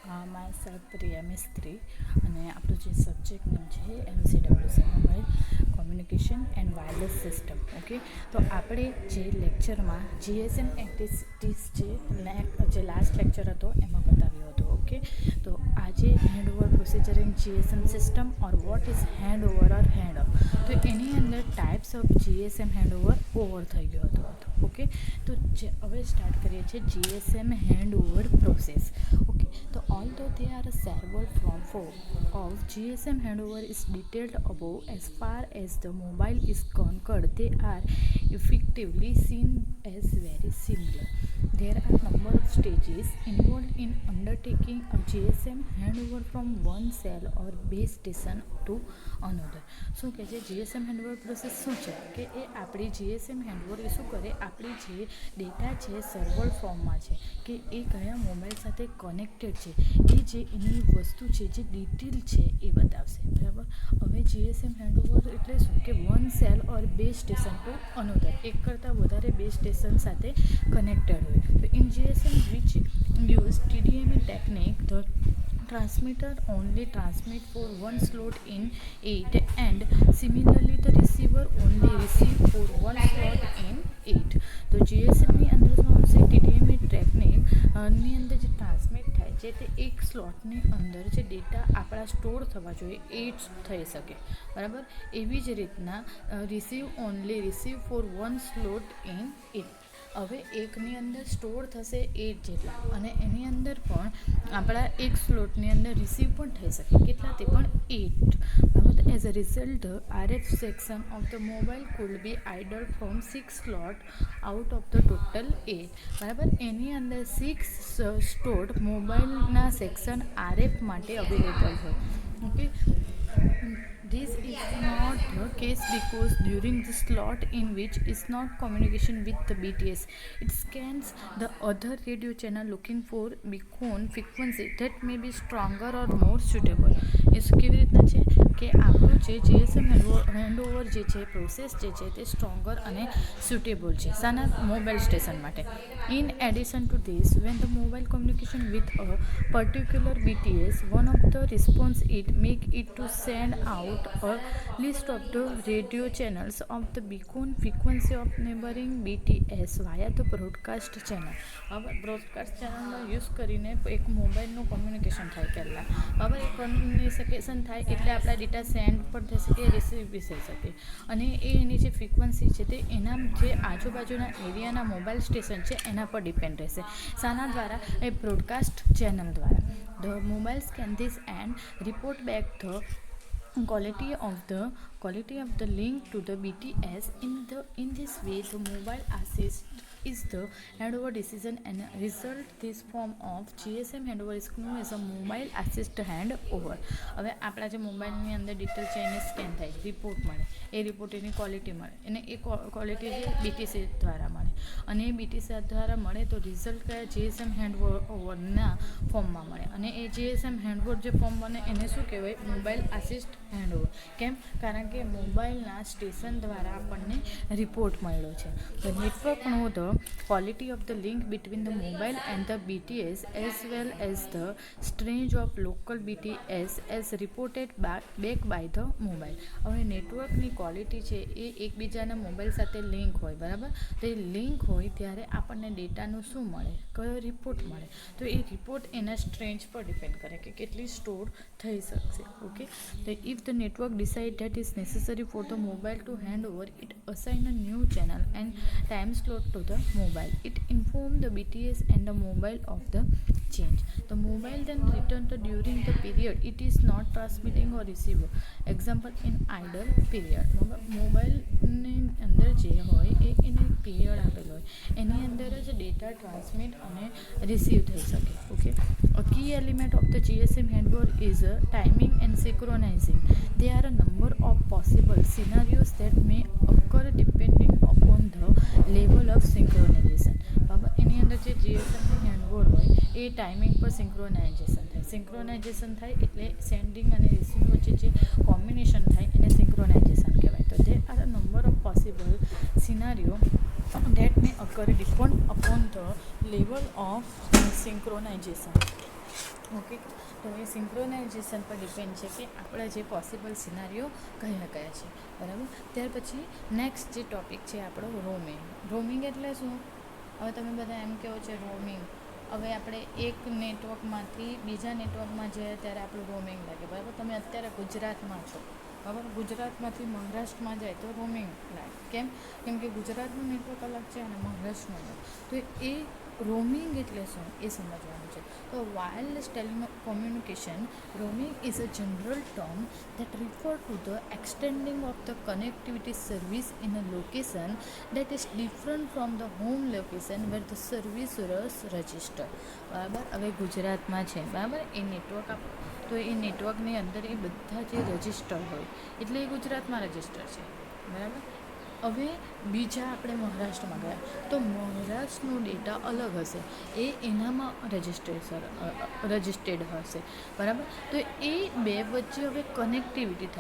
My self Priya મિસ્ત્રી અને આપણું જે સબ્જેક્ટ નેમ છે MCWC mobile communication and wireless system. Okay, તો આપણે જે લેક્ચરમાં GSM એક્ટિવિટીઝ જે લાસ્ટ લેક્ચર હતો એમાં બતાવ્યો હતો. ઓકે, તો આજે handover procedure in GSM system or what is handover or hand of, તો એની અંદર ટાઈપ્સ ઓફ GSM હેન્ડઓવર થઈ ગયો હતો. ઓકે, તો હવે સ્ટાર્ટ કરીએ છીએ GSM હેન્ડઓવર પ્રોસેસ. ઓકે, તો although they are several forms of GSM handover is detailed above, as far as the mobile is concerned, they are effectively seen as very similar. There are number of stages involved in undertaking a GSM handover from one cell or base station to another. શું કહે છે GSM handover process શું છે કે એ આપણી GSM handover એ શું કરે, આપણી જે ડેટા છે સર્વર ફોર્મમાં છે કે એ કયા મોબાઈલ સાથે કનેક્ટેડ છે, એ જે એની વસ્તુ છે જે ડિટેલ છે એ બતાવશે. બરાબર. હવે GSM હેન્ડઓવર એટલે શું કે one cell or base station to અનોધર, એક કરતાં વધારે બેઝ સ્ટેશન સાથે કનેક્ટેડ હોય. તો in GSM which use TDMA technique, the transmitter only transmit for one slot in it, and similarly the receiver only receive for one slot in it. તો GSM ની અંદર શું આવશે, TDMA ટેકનિક ની અંદર જે ટ્રાન્સમિટ થાય છે તે એક સ્લોટની અંદર જે ડેટા આપણા સ્ટોર થવા જોઈએ એ જ થઈ શકે. બરાબર. એવી જ રીતના receive for one slot in it. હવે એકની અંદર સ્ટોર થશે 8 જેટલા, અને એની અંદર પણ આપણા એક સ્લોટની અંદર રિસીવ પણ થઈ શકે કેટલા, તે પણ 8. બરાબર. As a result the RF section of the mobile could be idle from 6 slot out of the total 8. બરાબર. એની અંદર 6 સ્લોટ મોબાઈલના સેક્શન RF માટે અવેલેબલ હોય. Okay, this is not the case because during the slot in which is not communication with the BTS, it scans the other radio channel looking for beacon frequency that may be stronger or more suitable. એ કેવી રીતના છે કે આપણું જે GSM handover જે છે process જે છે તે સ્ટ્રોંગર અને સુટેબલ છે શાના, મોબાઈલ સ્ટેશન માટે. In addition to this, when the mobile communication with a particular BTS, one of the response it make it to send out a list of the radio channels of the beacon frequency of neighboring BTS via the broadcast channel. હવે broadcast ચેનલનો use કરીને એક મોબાઈલનું communication થાય પહેલાં. બરાબર. એ communication થાય એટલે આપણા data send પણ થઈ શકે, રિસીવ બી થઈ શકે, અને એની જે ફ્રિકવન્સી છે તે એના જે આજુબાજુના એરિયાના મોબાઈલ સ્ટેશન છે એના પર ડિપેન્ડ રહેશે. શાના દ્વારા, એ બ્રોડકાસ્ટ ચેનલ દ્વારા. The mobile scan this and report back the quality of the link to the BTS. In this way the mobile assist is the handover decision, and result this form of GSM handover is known as a mobile assist handover. હવે આપણા જે મોબાઈલની અંદર detail છે એને scan થાય, report મળે, એ report એની quality મળે, અને એ ક્વોલિટી જે BTC દ્વારા મળે, અને એ BTC દ્વારા મળે તો રિઝલ્ટ કયા, GSM હેન્ડઓવરના ફોર્મમાં મળે, અને એ GSM હેન્ડઓવર જે ફોર્મ બને એને શું કહેવાય, મોબાઈલ આસિસ્ટ હેન્ડઓવર. કેમ? કારણ કે મોબાઈલના સ્ટેશન દ્વારા આપણને રિપોર્ટ મળ્યો છે. ધ નેટવર્ક નો the quality of the link between the mobile and the BTS as well as the strength of local BTS as reported back by the mobile. હવે નેટવર્કની ક્વોલિટી છે એ એકબીજાના મોબાઈલ સાથે લિંક હોય. બરાબર. તો એ લિંક હોય ત્યારે આપણને ડેટાનું શું મળે, કયો રિપોર્ટ મળે, તો એ રિપોર્ટ એના સ્ટ્રેન્થ પર ડિપેન્ડ કરે કે કેટલી સ્ટોર થઈ શકશે. ઓકે, તો if the network decide that is necessary for the mobile to hand over, it assign a new channel end time slot to the mobile. It informs the BTS and the mobile of the change. The mobile then return to during the period it is not transmitting or receiving. Example, in idle period. મોબાઈલની અંદર જે હોય એ એને period આપેલો હોય, એની અંદર જ data transmit અને રિસીવ થઈ શકે. Okay, a key element of the GSM handover is timing and synchronizing. There are a number of possible scenarios that may occur depending upon the level of synchronization. બરાબર. એની અંદર જે GSM handover હોય એ timing પર synchronisation થાય એટલે sending અને receiving વચ્ચે જે કોમ્બિનેશન થાય એને સિંક્રોનાઇઝેશન કહેવાય. તો there are a number of possible scenario that may occur depend upon the level of synchronization. Okay, તો એ સિંક્રોનાઇઝેશન પર ડિપેન્ડ છે કે આપણા જે પોસિબલ સિનારીઓ કયા કયા છે, બરાબર. ત્યાર પછી નેક્સ્ટ જે ટૉપિક છે આપણો રોમિંગ એટલે શું? હવે તમે બધા એમ કહો છે રોમિંગ, હવે આપણે એક નેટવર્કમાંથી બીજા નેટવર્કમાં જઈએ ત્યારે આપણું રોમિંગ લાગે, બરાબર. તમે અત્યારે ગુજરાતમાં છો, બરાબર, ગુજરાતમાંથી મહારાષ્ટ્રમાં જાય તો રોમિંગ લાગે. કેમ કે ગુજરાતનું નેટવર્ક અલગ છે અને મહારાષ્ટ્રનું અલગ. તો એ રોમિંગ એટલે શું એ સમજવાનું છે. તો wireless telecommunication roaming is a general term that refer to the extending of the connectivity service in a location that is different from the home location where the service was registered. બરાબર. હવે ગુજરાતમાં છે, બરાબર, એ network તો એ નેટવર્કની અંદર એ બધા જે રજિસ્ટર હોય એટલે એ ગુજરાતમાં રજિસ્ટર છે, બરાબર. હવે બીજા આપણે મહારાષ્ટ્રમાં ગયા તો મહારાષ્ટ્રનો ડેટા અલગ હશે, એ એનામાં રજિસ્ટર્ડ હશે, બરાબર. તો એ બે વચ્ચે હવે કનેક્ટિવિટી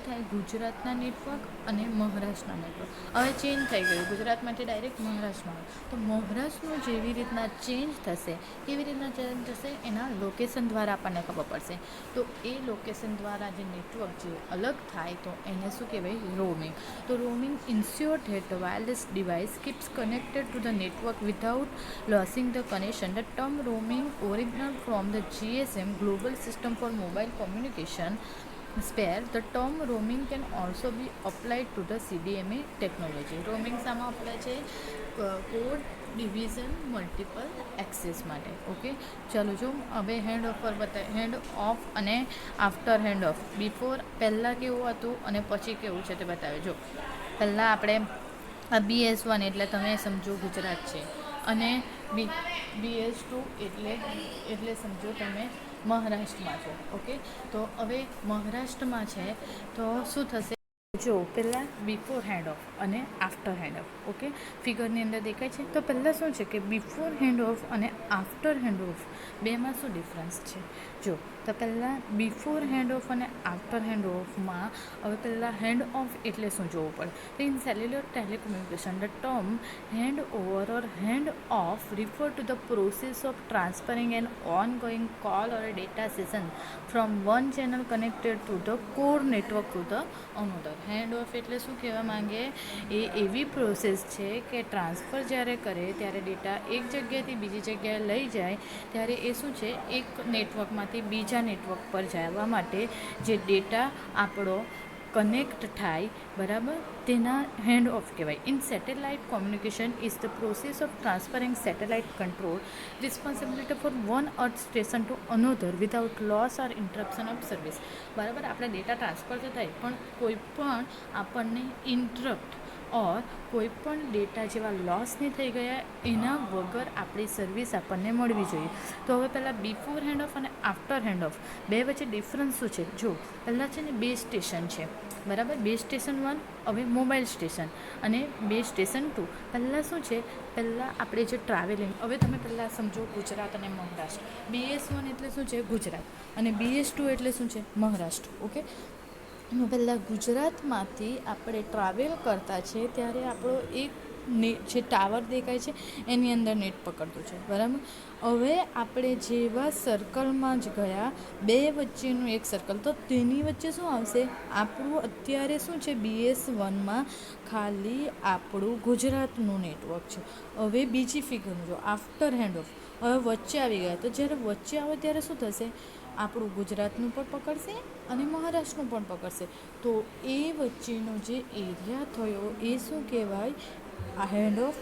થાય ગુજરાતના નેટવર્ક અને મહારાષ્ટ્રના નેટવર્ક. હવે ચેન્જ થઈ ગયું, ગુજરાતમાંથી ડાયરેક્ટ મહારાષ્ટ્રમાં આવે તો મહારાષ્ટ્રનું જેવી રીતના ચેન્જ થશે કેવી રીતના ચેન્જ થશે એના લોકેશન દ્વારા આપણને ખબર પડશે. તો એ લોકેશન દ્વારા જે નેટવર્ક જે અલગ થાય તો એને શું કહેવાય? રોમિંગ. તો roaming ensure that the wireless device keeps connected to the network without losing the connection. The term roaming originated from the GSM Global System for Mobile Communication spare. The term roaming can also be applied to the CDMA technology. Roaming શામાં apply છે? Code division multiple access માટે. Okay, ચાલો જો હવે hand off પર hand off અને after hand off. Before પહેલાં કેવું હતું અને પછી કેવું છે તે બતાવે. જો પહેલાં આપણે BS1 એટલે તમે સમજો ગુજરાત છે અને BS2 એટલે સમજો તમે મહારાષ્ટ્રમાં છો. ઓકે, તો હવે મહારાષ્ટ્રમાં છે તો શું થશે? જો પહેલાં બિફોર હેન્ડ ઓફ અને આફ્ટર હેન્ડ ઓફ. ઓકે, ફિગરની અંદર દેખાય છે. તો પહેલાં શું છે કે બિફોર હેન્ડ ઓફ અને આફ્ટર હેન્ડ ઓફ બેમાં શું ડિફરન્સ છે? જો તો પહેલાં બિફોર હેન્ડ ઓફ અને આફ્ટર હેન્ડ ઓફમાં હવે પહેલાં હેન્ડ ઓફ એટલે શું જોવું પડે? તો in cellular telecommunication the term hand over or hand of refer to the process of transferring an ongoing call or a data session from one channel connected to the core network to the another. Hand of એટલે શું કહેવા માંગે? એ એવી process છે કે transfer જ્યારે કરે ત્યારે ડેટા એક જગ્યાએથી બીજી જગ્યાએ લઈ જાય ત્યારે એ શું છે? એક નેટવર્કમાંથી બીજા નેટવર્ક પર જવા માટે જે ડેટા આપણો કનેક્ટ થાય, બરાબર, તેના હેન્ડ ઓફ કહેવાય. In satellite communication is the process of transferring satellite control responsibility for one earth station to another without loss or interruption of service. બરાબર, આપણે ડેટા ટ્રાન્સફર તો થાય પણ કોઈ પણ આપણને ઇન્ટરપ્ટ ઓર કોઈ પણ ડેટા જેવા લોસ નહીં થઈ ગયા એના વગર આપણી સર્વિસ આપણને મળવી જોઈએ. તો હવે પહેલાં બિફોર હેન્ડ ઓફ અને આફ્ટર હેન્ડ ઓફ બે વચ્ચે ડિફરન્સ શું છે? જો પહેલાં છે ને બે સ્ટેશન છે, બરાબર. બે સ્ટેશન 1 હવે મોબાઈલ સ્ટેશન અને બે સ્ટેશન 2. પહેલાં શું છે? પહેલાં આપણે જે ટ્રાવેલિંગ, હવે તમે પહેલાં સમજો ગુજરાત અને મહારાષ્ટ્ર. BS1 એટલે શું છે? ગુજરાત અને BS2 એટલે શું છે? મહારાષ્ટ્ર. ઓકે, પહેલાં ગુજરાતમાંથી આપણે ટ્રાવેલ કરતા છે ત્યારે આપણો એક જે ટાવર દેખાય છે એની અંદર નેટ પકડતું છે, બરાબર. હવે આપણે જેવા સર્કલમાં જ ગયા, બે વચ્ચેનું એક સર્કલ, તો તેની વચ્ચે શું આવશે? આપણું અત્યારે શું છે? BS1માં ખાલી આપણું ગુજરાતનું નેટવર્ક છે. હવે બીજી ફિગર જો આફ્ટર હેન્ડ ઓફ, હવે વચ્ચે આવી ગયા તો જ્યારે વચ્ચે આવે ત્યારે શું થશે? આપણું ગુજરાતનું પણ પકડશે અને મહારાષ્ટ્રનું પણ પકડશે. તો એ વચ્ચેનો જે એરિયા થયો એ શું કહેવાય? Hand of,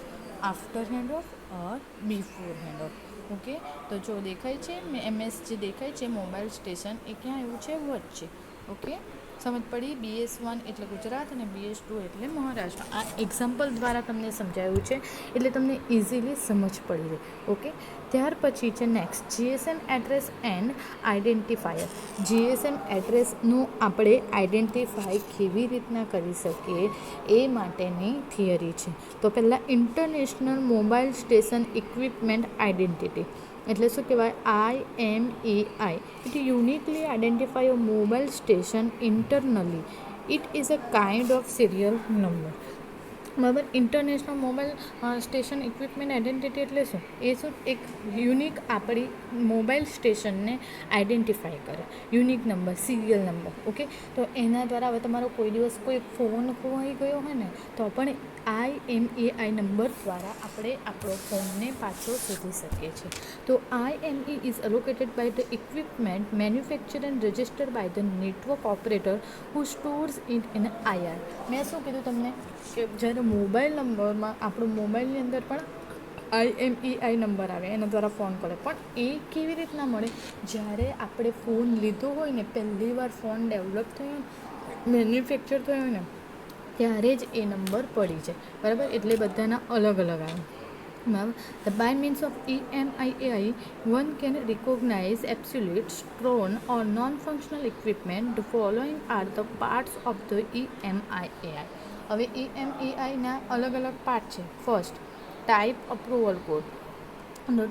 after hand of or before hand of. Okay, તો જો દેખાય છે MS જે દેખાય છે મોબાઈલ સ્ટેશન એ ક્યાં આવ્યું છે? વચ્ચે. ઓકે, સમજ પડી? BS1 એટલે ગુજરાત અને BS2 એટલે મહારાષ્ટ્ર. આ એક્ઝામ્પલ દ્વારા તમને સમજાયું છે એટલે તમને ઇઝીલી સમજ પડી રહે. ઓકે, ત્યાર પછી છે next GSM address and identifier. GSM એડ્રેસનું આપણે આઈડેન્ટિફાય કેવી રીતના કરી શકીએ એ માટેની થિયરી છે. તો પહેલાં international mobile station equipment identity એટલે શું કહેવાય? IMEI. It uniquely identify a mobile station internally. It is a kind of serial number. બરાબર. International mobile station equipment identity એટલે શું? એ શું એક યુનિક આપણી મોબાઈલ સ્ટેશનને આઈડેન્ટિફાય કરે, unique number, serial number. Okay, તો એના દ્વારા હવે તમારો કોઈ દિવસ કોઈ ફોન ખોવાઈ ગયો હોય ને તો પણ IMEI નંબર દ્વારા આપણે આપણો ફોનને પાછો શોધી શકીએ છીએ. તો IME is allocated by the equipment manufacture and registered by the network operator who stores it in IR. મેં શું કીધું તમને કે જ્યારે મોબાઈલ નંબરમાં આપણો મોબાઈલની અંદર પણ IMEI નંબર આવે, એના દ્વારા ફોન કરે. પણ એ કેવી રીતના મળે? જ્યારે આપણે ફોન લીધો હોય ને, પહેલી વાર ફોન ડેવલપ થયો, મેન્યુફેક્ચર થયો હોય ને, ત્યારે જ એ નંબર પડી જાય. બરાબર, એટલે બધાના અલગ અલગ આવે. બરાબર. By means of EMIAI one can recognize absolute, strong or non-functional equipment. The following are the parts of the EMIAI. હવે EMEIના અલગ અલગ પાર્ટ છે. First, type approval code.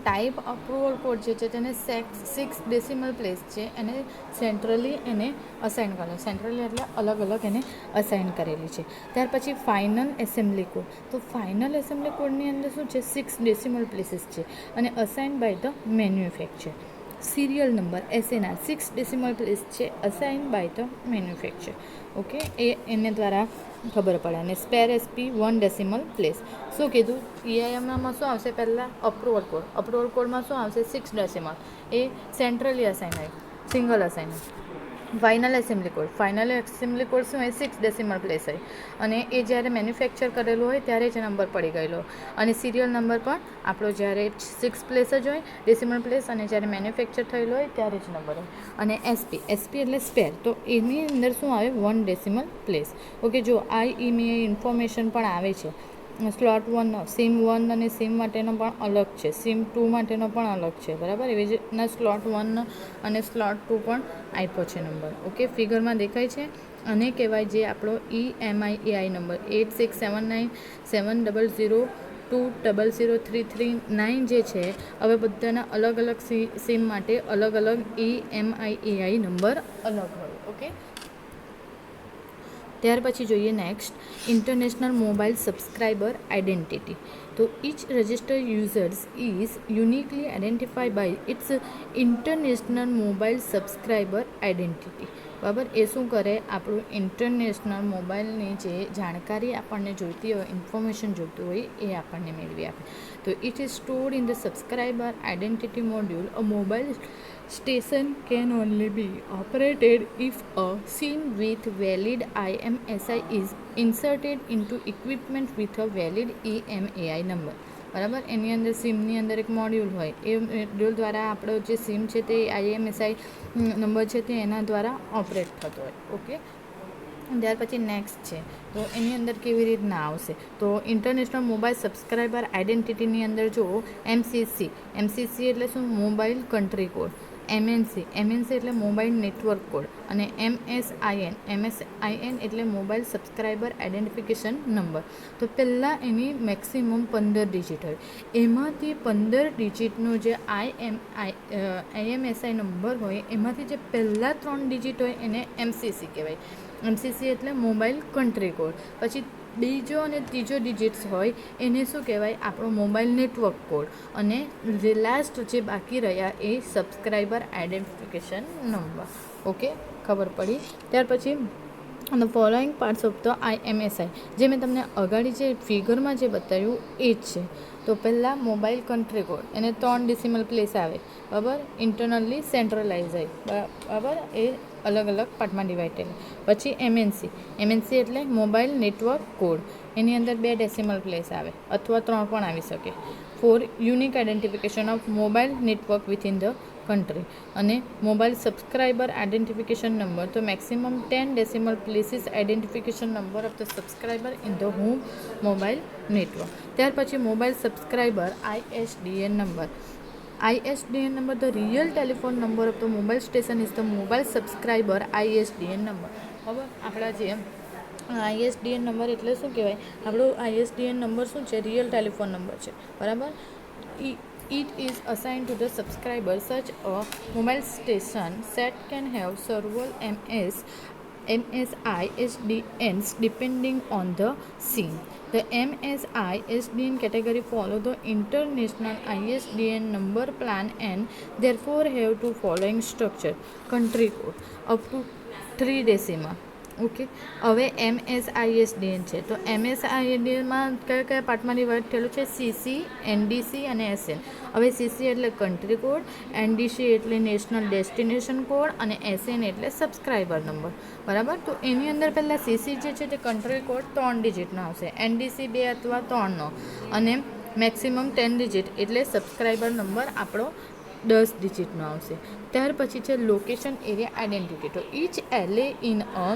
Type approval code જે છે તેને 6 ડેસિમલ પ્લેસ છે, એને સેન્ટ્રલી એને અસાઇન કરેલો. સેન્ટ્રલી એટલે અલગ અલગ એને અસાઇન કરેલી છે. ત્યાર પછી ફાઇનલ એસેમ્બલી કોડ. તો ફાઇનલ એસેમ્બલી કોડની અંદર શું છે? 6 ડેસિમલ પ્લેસીસ છે અને assign by the manufacture. Serial number SNR 6 decimal place છે, assign by the manufacture. Okay, એને દ્વારા ખબર પડે. અને સ્પેર SP 1 ડેસિમલ પ્લેસ. શું કીધું? EIMમાં શું આવશે? પહેલાં અપ્રુવલ કોડ. અપ્રુવલ કોડમાં શું આવશે? 6 ડેસિમલ. એ સેન્ટ્રલી અસાઇન આવ્યું, single assign. Final assembly code. Final assembly code શું હોય? 6 ડેસિમલ પ્લેસ હોય અને એ જ્યારે મેન્યુફેક્ચર કરેલું હોય ત્યારે જ નંબર પડી ગયેલો. અને સિરિયલ નંબર પણ આપણો જ્યારે 6 પ્લેસ જ હોય ડેસિમલ પ્લેસ, અને જ્યારે મેન્યુફેક્ચર થયેલો હોય ત્યારે જ નંબર હોય. અને SP એટલે સ્પેર, તો એની અંદર શું આવે? 1 ડેસિમલ પ્લેસ. ઓકે, જો IMEI ઇન્ફોર્મેશન પણ આવે છે. સ્લોટ 1 SIM 1 અને SIM માટેનો પણ અલગ છે, SIM 2 માટેનો પણ અલગ છે. બરાબર, એવી જ રીતના સ્લોટ 1 અને સ્લોટ 2 પણ આપ્યો છે નંબર. ઓકે, ફિગરમાં દેખાય છે. અને કહેવાય જે આપણો EMIAI નંબર 86797002003339 જે છે. હવે બધાના અલગ અલગ સિમ માટે અલગ અલગ EMIAI નંબર અલગ હોય. ઓકે, ત્યાર પછી જોઈએ next, international mobile subscriber identity. તો each registered users is uniquely identified by its international mobile subscriber identity. બરાબર, એ શું કરે? આપણું ઇન્ટરનેશનલ મોબાઈલની જે જાણકારી આપણને જોઈતી હોય, ઇન્ફોર્મેશન જોઈતી હોય, એ આપણને મેળવી આપે. તો it is stored in the subscriber identity module. A mobile station can only be operated if a SIM with valid IMSI is inserted into equipment with a valid EMAI number. બરાબર, એની અંદર સિમની અંદર એક મોડ્યુલ હોય, એ module દ્વારા આપણો જે sim છે તે IMSI નંબર છે તે એના દ્વારા ઓપરેટ થતો હોય. ઓકે, ત્યાર પછી નેક્સ્ટ છે, તો એની અંદર કેવી રીતના આવશે? તો ઇન્ટરનેશનલ મોબાઈલ સબસ્ક્રાઈબર આઇડેન્ટિટીની અંદર જો MCC એટલે શું? Mobile country code. MNC એટલે મોબાઈલ નેટવર્ક કોડ. અને MSIN એટલે મોબાઈલ સબસ્ક્રાઈબર આઇડેન્ટિફિકેશન નંબર. તો પહેલાં એની મેક્સિમમ 15 ડિજિટ હોય. એમાંથી 15 ડિજિટનો જે IMSI નંબર હોય, એમાંથી જે પહેલાં 3 ડિજિટ હોય એને MCC કહેવાય. MCC એટલે મોબાઈલ કન્ટ્રી કોડ. પછી બીજો અને ત્રીજો ડિજિટ્સ હોય એને શું કહેવાય? આપણો મોબાઈલ નેટવર્ક કોડ. અને જે લાસ્ટ જે બાકી રહ્યા એ સબસ્ક્રાઈબર આઇડેન્ટિફિકેશન નંબર. ઓકે, ખબર પડી. ત્યાર પછી the following parts of the IMSI, જે મેં તમને અગાડી જે ફિગરમાં જે બતાવ્યું એ જ છે. તો પહેલાં મોબાઈલ કન્ટ્રી કોડ, એને 3 ડેસિમલ પ્લેસ આવે. બરાબર, ઇન્ટરનલી સેન્ટ્રલાઇઝ હોય. બરાબર, એ અલગ અલગ પાર્ટમાં ડિવાઇડેડ. પછી MNC એટલે મોબાઈલ નેટવર્ક કોડ, એની અંદર 2 ડેસિમલ પ્લેસ આવે અથવા 3 પણ આવી શકે. For unique identification of mobile network within the country. અને મોબાઈલ સબસ્ક્રાઈબર આઇડેન્ટિફિકેશન નંબર, તો maximum 10 decimal places identification number of the subscriber in the home mobile network. ત્યાર પછી mobile subscriber ISDN number. ISDN number, the real telephone number of the mobile station is the mobile subscriber ISDN number. હવે આપણા જે ISDN number એટલે શું કહેવાય? આપણો ISDN number શું છે? રિયલ ટેલિફોન નંબર છે. બરાબર, it is assigned to the subscriber. Such a mobile station set can have several MS MSISDNs depending on the scene. The MSISDN category follow the international ISDN number plan and therefore have to following structure: country code up to 3 decimal. Okay, હવે MSISDN છે તો MSISDNમાં કયા કયા પાર્ટમાં divide થયેલું છે? CC, NDC અને SN. હવે CC એટલે કન્ટ્રી કોડ, NDC એટલે નેશનલ ડેસ્ટિનેશન કોડ અને SN એટલે સબસ્ક્રાઈબર નંબર. બરાબર, તો એની અંદર પહેલાં CC જે છે તે કન્ટ્રી કોડ 3 ડિજિટનો આવશે, NDC 2 અથવા 3નો અને મેક્સિમમ 10 ડિજિટ એટલે સબસ્ક્રાઈબર નંબર આપણો 10 ડિજિટનો આવશે. ત્યાર પછી છે લોકેશન એરિયા આઇડેન્ટિટી. તો each LA in a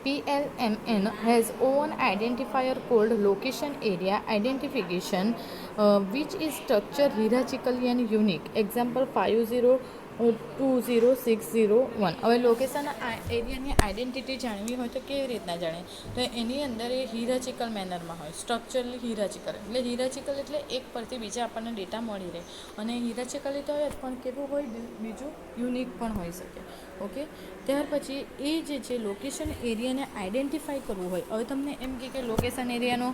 PLMN has own identifier called location area identification, which is structured hierarchically and unique. Example 5020601. હવે લોકેશન એરિયાની આઈડેન્ટિટી જાણવી હોય તો કેવી રીતના જાણે? તો એની અંદર એ હિરાચિકલ મેનરમાં હોય, સ્ટ્રક્ચરલી હિરાચિકલ. એટલે હિરાચિકલ એટલે એક પરથી બીજા આપણને ડેટા મળી રહે, અને હિરાચિકલી તો હોય જ પણ કેવું હોય, બીજું યુનિક પણ હોઈ શકે. ઓકે, ત્યાર પછી એ જે છે લોકેશન એરિયાને આઈડેન્ટિફાઈ કરવું હોય. હવે તમને એમ કે લોકેશન એરિયાનો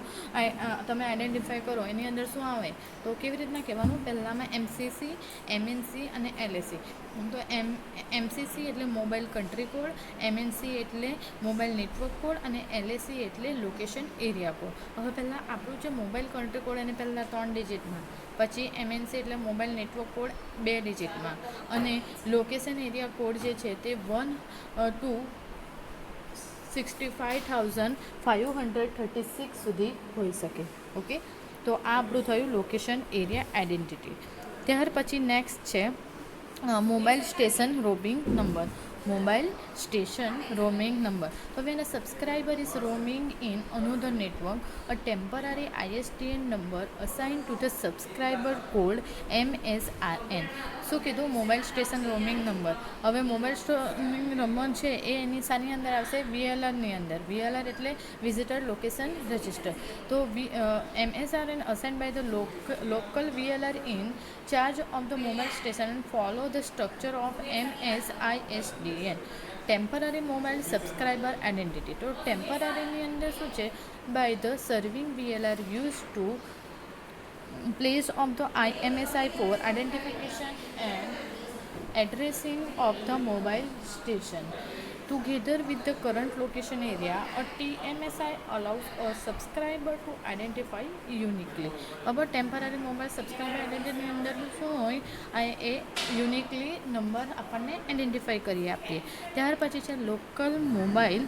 તમે આઈડેન્ટિફાઈ કરો, એની અંદર શું આવે તો કેવી રીતના કહેવાનું? પહેલાંમાં MCC, MNC અને LAC. તો MCC એટલે મોબાઈલ કન્ટ્રી કોડ, MNC એટલે મોબાઈલ નેટવર્ક કોડ અને LAC એટલે લોકેશન એરિયા કોડ. હવે પહેલાં આપણું જે મોબાઈલ કન્ટ્રી કોડ એને પહેલાં 3 ડિજિટમાં, પછી MNC એટલે મોબાઈલ નેટવર્ક કોડ 2 ડિજિટમાં અને લોકેશન એરિયા કોડ જે છે તે 1,65,536 સુધી હોઈ શકે. ઓકે, તો આ આપણું થયું લોકેશન એરિયા આઇડેન્ટિટી. ત્યાર પછી નેક્સ્ટ છે mobile station roaming number. mobile station roaming number. So when a subscriber is roaming in another network, a temporary ISDN number assigned to the subscriber called MSRN. શું કીધું? Mobile station roaming number. હવે mobile roaming number છે એ એની સાની અંદર આવશે VLRની અંદર. VLR એટલે visitor location register. તો MSRN assigned by the local VLR in charge of the mobile station and follow the structure of MSISDN. Temporary mobile subscriber identity. તો ટેમ્પરરીની અંદર શું છે? By the serving VLR use to place of the IMSI for identification and addressing of the mobile station. Together with the current location area, a TMSI allows a subscriber to identify uniquely. હવે temporary mobile subscriber આઇડેન્ટિટીની અંદર શું હોય? એ uniquely number આપણને identify કરી આપીએ. ત્યાર પછી છે local mobile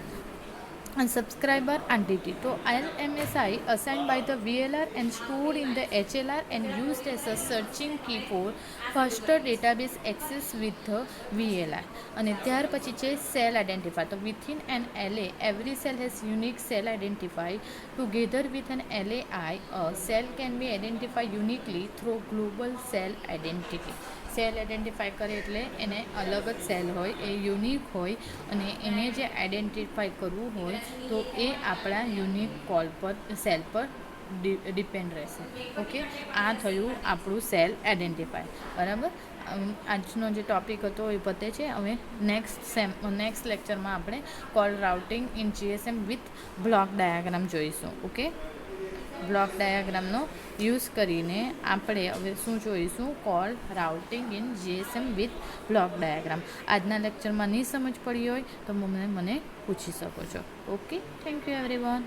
and subscriber entity. So LMSI assigned by the VLR and stored in the HLR and used as a searching key for faster database access with the VLR. અને ત્યાર પછી છે cell identifier. તો within an LA, every cell has unique cell identifier. Together with an LAI, a cell can be identified uniquely through global cell identity. Cell identify કરે એટલે એને અલગ જ સેલ હોય, એ યુનિક હોય, અને એને જે આઈડેન્ટિફાઈ કરવું હોય તો એ આપણા યુનિક કોલ પર સેલ પર ડિપેન્ડ રહેશે. ઓકે, આ થયું આપણું સેલ આઈડેન્ટિફાઈ. બરાબર, આજનો જે ટૉપિક હતો એ પતે છે. હવે નેક્સ્ટ લેક્ચરમાં આપણે call routing in GSM with block diagram જોઈશું. ઓકે, બ્લોક ડાયાગ્રામનો યુઝ કરીને આપણે હવે શું જોઈશું? Call routing in GSM with block diagram. આજના લેક્ચરમાં નહીં સમજ પડી હોય તો મને પૂછી શકો છો. Okay, thank you everyone.